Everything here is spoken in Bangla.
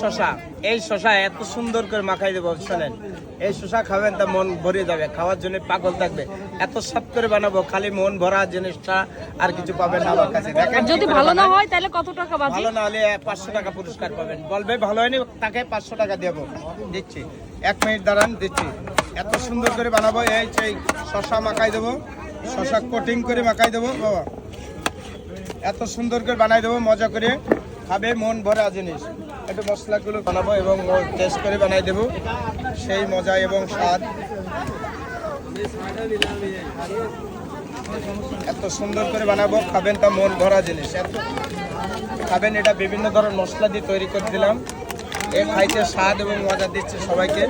শশা, এই শশা এত সুন্দর করে মাখাই দেবো। শোনেন, এই শশা খাবেন তা মন ভরে যাবে, খাওয়ার জন্য পাগল থাকবে। এত সব করে বানাবো, খালি মন ভরা জিনিসটা আর কিছু পাবেন না আমার কাছে। দেখেন, যদি ভালো না হয় তাহলে কত টাকা বাজি? ভালো না হলে 500 টাকা পুরস্কার পাবেন। বলবে ভালো হয়নি, তাকে 500 টাকা দেবো। দিচ্ছি, 1 মিনিট দাঁড়ান, দিচ্ছি। এত সুন্দর করে বানাবো। এই সেই শশা মাখাই দেবো, শশা কোটিং করে মাখাই দেবো বাবা। এত সুন্দর করে বানাই দেবো, মজা করে খাবে, মন ভরা জিনিস। একটু মশলাগুলো বানাবো এবং টেস্ট করে বানাই দেবো, সেই মজা এবং স্বাদ। এত সুন্দর করে বানাবো, খাবেন তা মন ভরা জিনিস। এত খাবেন, এটা বিভিন্ন ধরনের মশলা দিয়ে তৈরি করে দিলাম। এ খাইতে স্বাদ এবং মজা দিচ্ছে সবাইকে।